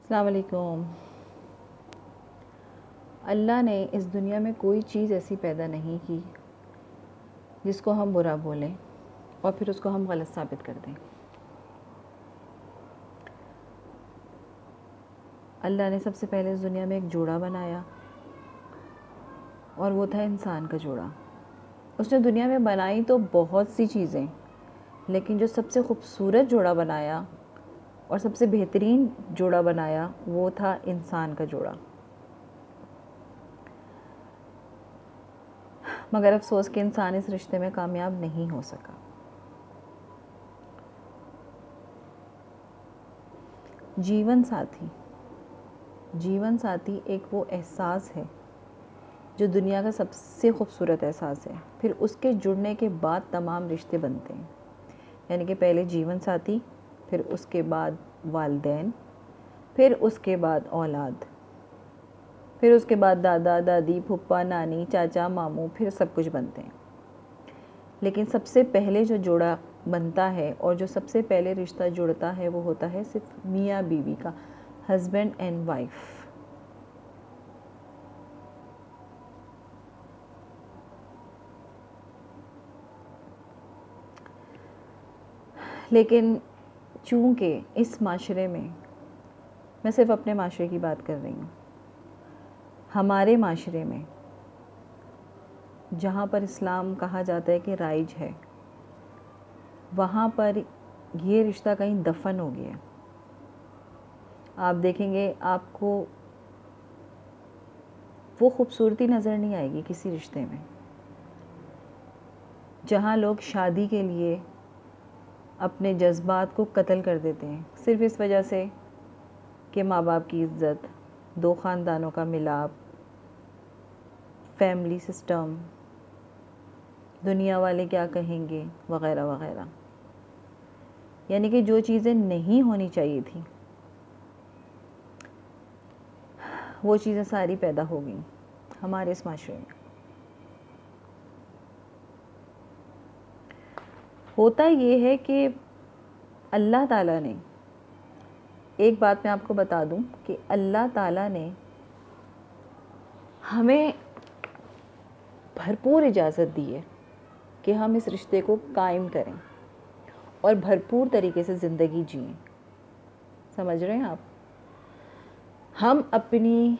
السلام علیکم۔ اللہ نے اس دنیا میں کوئی چیز ایسی پیدا نہیں کی جس کو ہم برا بولیں اور پھر اس کو ہم غلط ثابت کر دیں۔ اللہ نے سب سے پہلے اس دنیا میں ایک جوڑا بنایا اور وہ تھا انسان کا جوڑا۔ اس نے دنیا میں بنائی تو بہت سی چیزیں، لیکن جو سب سے خوبصورت جوڑا بنایا اور سب سے بہترین جوڑا بنایا وہ تھا انسان کا جوڑا۔ مگر افسوس کہ انسان اس رشتے میں کامیاب نہیں ہو سکا۔ جیون ساتھی ایک وہ احساس ہے جو دنیا کا سب سے خوبصورت احساس ہے۔ پھر اس کے جڑنے کے بعد تمام رشتے بنتے ہیں، یعنی کہ پہلے جیون ساتھی، پھر اس کے بعد والدین، پھر اس کے بعد اولاد، پھر اس کے بعد دادا دادی پھپھا نانی چاچا ماموں، پھر سب کچھ بنتے ہیں۔ لیکن سب سے پہلے جو جوڑا بنتا ہے اور جو سب سے پہلے رشتہ جڑتا ہے وہ ہوتا ہے صرف میاں بیوی کا، ہسبینڈ اینڈ وائف۔ لیکن چونکہ اس معاشرے میں صرف اپنے معاشرے کی بات کر رہی ہوں، ہمارے معاشرے میں جہاں پر اسلام کہا جاتا ہے کہ رائج ہے، وہاں پر یہ رشتہ کہیں دفن ہو گیا۔ آپ دیکھیں گے آپ کو وہ خوبصورتی نظر نہیں آئے گی کسی رشتے میں جہاں لوگ شادی کے لیے اپنے جذبات کو قتل کر دیتے ہیں، صرف اس وجہ سے کہ ماں باپ کی عزت، دو خاندانوں کا ملاپ، فیملی سسٹم، دنیا والے کیا کہیں گے، وغیرہ وغیرہ۔ یعنی کہ جو چیزیں نہیں ہونی چاہیے تھیں وہ چیزیں ساری پیدا ہو گئیں ہمارے اس معاشرے میں۔ ہوتا یہ ہے کہ اللہ تعالیٰ نے، ایک بات میں آپ کو بتا دوں کہ اللہ تعالیٰ نے ہمیں بھرپور اجازت دی ہے کہ ہم اس رشتے کو قائم کریں اور بھرپور طریقے سے زندگی جئیں۔ سمجھ رہے ہیں آپ؟ ہم اپنی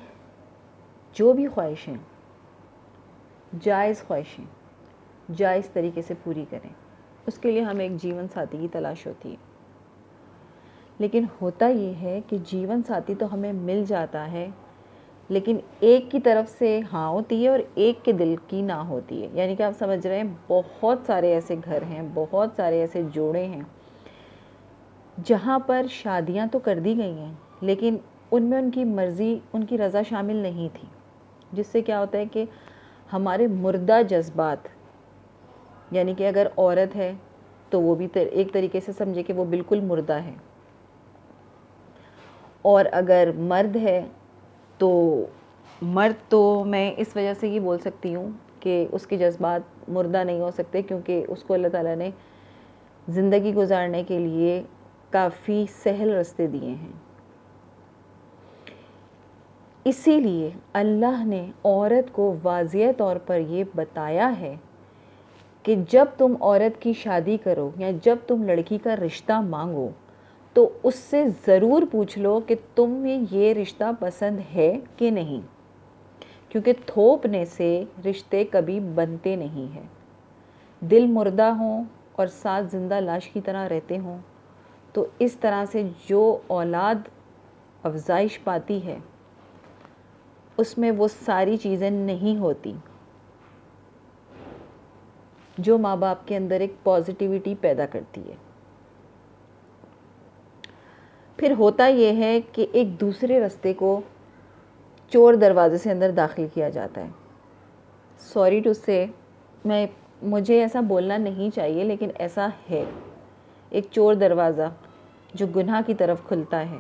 جو بھی خواہشیں، جائز خواہشیں جائز طریقے سے پوری کریں، اس کے لیے ہمیں ایک جیون ساتھی کی تلاش ہوتی ہے۔ لیکن ہوتا یہ ہے کہ جیون ساتھی تو ہمیں مل جاتا ہے، لیکن ایک کی طرف سے ہاں ہوتی ہے اور ایک کے دل کی نہ ہوتی ہے۔ یعنی کہ آپ سمجھ رہے ہیں، بہت سارے ایسے گھر ہیں، بہت سارے ایسے جوڑے ہیں جہاں پر شادیاں تو کر دی گئی ہیں لیکن ان میں ان کی مرضی، ان کی رضا شامل نہیں تھی، جس سے کیا ہوتا ہے کہ ہمارے مردہ جذبات، یعنی کہ اگر عورت ہے تو وہ بھی ایک طریقے سے سمجھے کہ وہ بالکل مردہ ہے، اور اگر مرد ہے تو مرد تو میں اس وجہ سے یہ بول سکتی ہوں کہ اس کے جذبات مردہ نہیں ہو سکتے، کیونکہ اس کو اللہ تعالیٰ نے زندگی گزارنے کے لیے کافی سہل راستے دیے ہیں۔ اسی لیے اللہ نے عورت کو واضح طور پر یہ بتایا ہے کہ جب تم عورت کی شادی کرو یا جب تم لڑکی کا رشتہ مانگو تو اس سے ضرور پوچھ لو کہ تمہیں یہ رشتہ پسند ہے کہ نہیں، کیونکہ تھوپنے سے رشتے کبھی بنتے نہیں ہیں۔ دل مردہ ہوں اور ساتھ زندہ لاش کی طرح رہتے ہوں تو اس طرح سے جو اولاد افزائش پاتی ہے اس میں وہ ساری چیزیں نہیں ہوتی جو ماں باپ کے اندر ایک پازیٹیوٹی پیدا کرتی ہے۔ پھر ہوتا یہ ہے کہ ایک دوسرے راستے کو چور دروازے سے اندر داخل کیا جاتا ہے۔ سوری ٹو سے، مجھے ایسا بولنا نہیں چاہیے لیکن ایسا ہے، ایک چور دروازہ جو گناہ کی طرف کھلتا ہے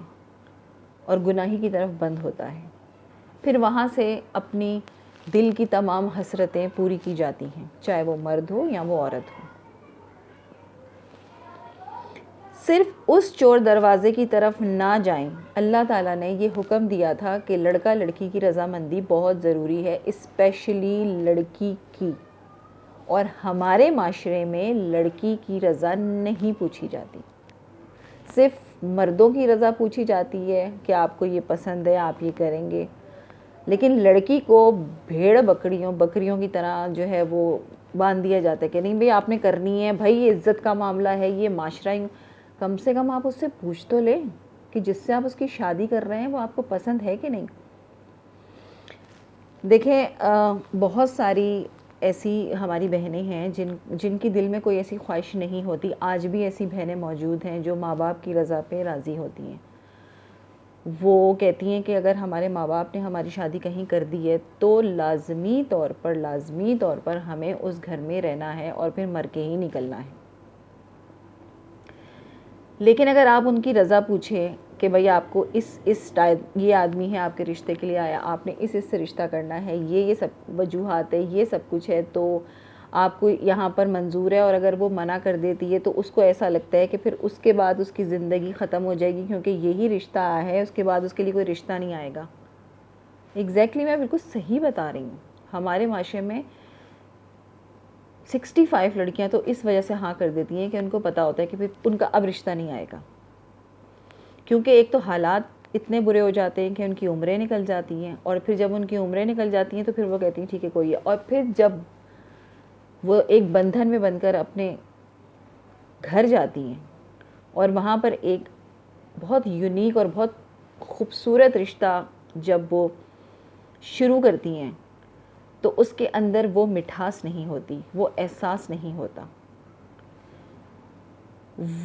اور گناہی کی طرف بند ہوتا ہے، پھر وہاں سے اپنی دل کی تمام حسرتیں پوری کی جاتی ہیں، چاہے وہ مرد ہو یا وہ عورت ہو۔ صرف اس چور دروازے کی طرف نہ جائیں. اللہ تعالیٰ نے یہ حکم دیا تھا کہ لڑکا لڑکی کی رضامندی بہت ضروری ہے، اسپیشلی لڑکی کی. اور ہمارے معاشرے میں لڑکی کی رضا نہیں پوچھی جاتی، صرف مردوں کی رضا پوچھی جاتی ہے کہ آپ کو یہ پسند ہے، آپ یہ کریں گے. لیکن لڑکی کو بھیڑ بکریوں کی طرح جو ہے وہ باندھ دیا جاتا ہے کہ نہیں بھئی آپ نے کرنی ہے، بھائی یہ عزت کا معاملہ ہے، یہ معاشرہ ہی. کم سے کم آپ اس سے پوچھ تو لیں کہ جس سے آپ اس کی شادی کر رہے ہیں وہ آپ کو پسند ہے کہ نہیں. دیکھیں بہت ساری ایسی ہماری بہنیں ہیں جن کی دل میں کوئی ایسی خواہش نہیں ہوتی. آج بھی ایسی بہنیں موجود ہیں جو ماں باپ کی رضا پہ راضی ہوتی ہیں. وہ کہتی ہیں کہ اگر ہمارے ماں باپ نے ہماری شادی کہیں کر دی ہے تو لازمی طور پر ہمیں اس گھر میں رہنا ہے اور پھر مر کے ہی نکلنا ہے. لیکن اگر آپ ان کی رضا پوچھیں کہ بھئی آپ کو یہ آدمی ہے آپ کے رشتے کے لیے آیا، آپ نے اس سے رشتہ کرنا ہے، یہ سب وجوہات ہے، یہ سب کچھ ہے، تو آپ کو یہاں پر منظور ہے. اور اگر وہ منع کر دیتی ہے تو اس کو ایسا لگتا ہے کہ پھر اس کے بعد اس کی زندگی ختم ہو جائے گی، کیونکہ یہی رشتہ آیا ہے، اس کے بعد اس کے لیے کوئی رشتہ نہیں آئے گا. ایگزیکٹلی میں بالکل صحیح بتا رہی ہوں. ہمارے معاشرے میں 65 لڑکیاں تو اس وجہ سے ہاں کر دیتی ہیں کہ ان کو پتہ ہوتا ہے کہ پھر ان کا اب رشتہ نہیں آئے گا. کیونکہ ایک تو حالات اتنے برے ہو جاتے ہیں کہ ان کی عمریں نکل جاتی ہیں، اور پھر جب ان کی عمریں نکل جاتی ہیں تو پھر وہ کہتی ہیں ٹھیک ہے کوئی ہے. اور پھر جب وہ ایک بندھن میں بن کر اپنے گھر جاتی ہیں اور وہاں پر ایک بہت یونیک اور بہت خوبصورت رشتہ جب وہ شروع کرتی ہیں تو اس کے اندر وہ مٹھاس نہیں ہوتی، وہ احساس نہیں ہوتا،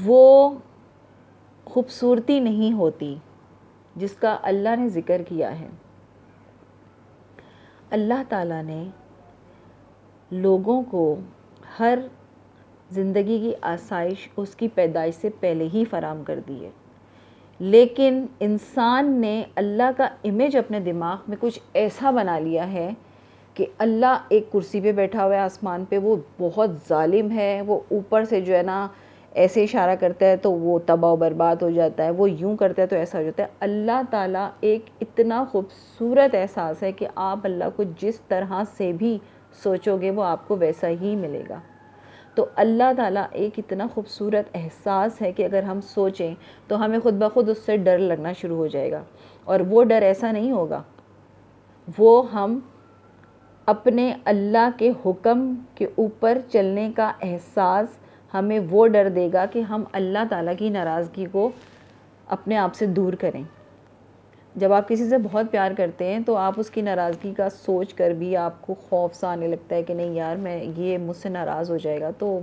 وہ خوبصورتی نہیں ہوتی جس کا اللہ نے ذکر کیا ہے. اللہ تعالیٰ نے لوگوں کو ہر زندگی کی آسائش اس کی پیدائش سے پہلے ہی فراہم کر دی ہے، لیکن انسان نے اللہ کا امیج اپنے دماغ میں کچھ ایسا بنا لیا ہے کہ اللہ ایک کرسی پہ بیٹھا ہوا ہے آسمان پہ، وہ بہت ظالم ہے، وہ اوپر سے جو ہے نا ایسے اشارہ کرتا ہے تو وہ تباہ و برباد ہو جاتا ہے، وہ یوں کرتا ہے تو ایسا ہو جاتا ہے. اللہ تعالیٰ ایک اتنا خوبصورت احساس ہے کہ آپ اللہ کو جس طرح سے بھی سوچو گے وہ آپ کو ویسا ہی ملے گا. تو اللہ تعالیٰ ایک اتنا خوبصورت احساس ہے کہ اگر ہم سوچیں تو ہمیں خود بخود اس سے ڈر لگنا شروع ہو جائے گا. اور وہ ڈر ایسا نہیں ہوگا، وہ ہم اپنے اللہ کے حکم کے اوپر چلنے کا احساس ہمیں وہ ڈر دے گا کہ ہم اللہ تعالیٰ کی ناراضگی کو اپنے آپ سے دور کریں. جب آپ کسی سے بہت پیار کرتے ہیں تو آپ اس کی ناراضگی کا سوچ کر بھی آپ کو خوف سا آنے لگتا ہے کہ نہیں یار میں یہ مجھ سے ناراض ہو جائے گا. تو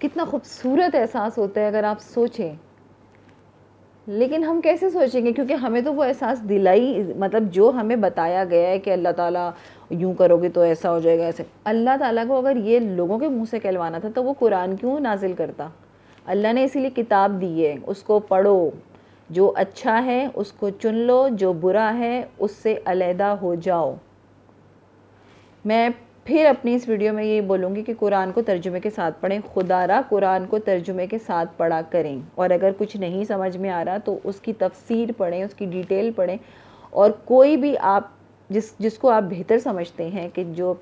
کتنا خوبصورت احساس ہوتا ہے اگر آپ سوچیں. لیکن ہم کیسے سوچیں گے، کیونکہ ہمیں تو وہ احساس دلائی، مطلب جو ہمیں بتایا گیا ہے کہ اللہ تعالیٰ یوں کرو گے تو ایسا ہو جائے گا ایسے. اللہ تعالیٰ کو اگر یہ لوگوں کے منہ سے کہلوانا تھا تو وہ قرآن کیوں نازل کرتا؟ اللہ نے اسی لیے کتاب دی ہے، اس کو پڑھو، جو اچھا ہے اس کو چن لو، جو برا ہے اس سے علیحدہ ہو جاؤ. میں پھر اپنی اس ویڈیو میں یہ بولوں گی کہ قرآن کو ترجمے کے ساتھ پڑھیں. خدا را قرآن کو ترجمے کے ساتھ پڑھا کریں، اور اگر کچھ نہیں سمجھ میں آ رہا تو اس کی تفسیر پڑھیں، اس کی ڈیٹیل پڑھیں. اور کوئی بھی آپ جس کو آپ بہتر سمجھتے ہیں کہ جو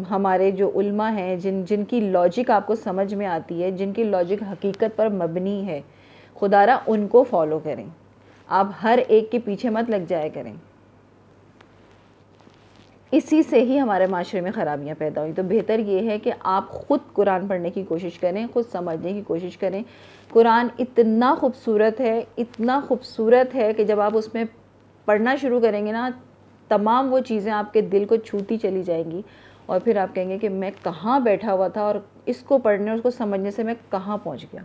ہمارے جو علماء ہیں جن کی لاجک آپ کو سمجھ میں آتی ہے، جن کی لاجک حقیقت پر مبنی ہے، خدا را ان کو فالو کریں. آپ ہر ایک کے پیچھے مت لگ جایا کریں. اسی سے ہی ہمارے معاشرے میں خرابیاں پیدا ہوئیں. تو بہتر یہ ہے کہ آپ خود قرآن پڑھنے کی کوشش کریں، خود سمجھنے کی کوشش کریں. قرآن اتنا خوبصورت ہے کہ جب آپ اس میں پڑھنا شروع کریں گے نا، تمام وہ چیزیں آپ کے دل کو چھوتی چلی جائیں گی، اور پھر آپ کہیں گے کہ میں کہاں بیٹھا ہوا تھا اور اس کو پڑھنے اور اس کو سمجھنے سے میں کہاں پہنچ گیا.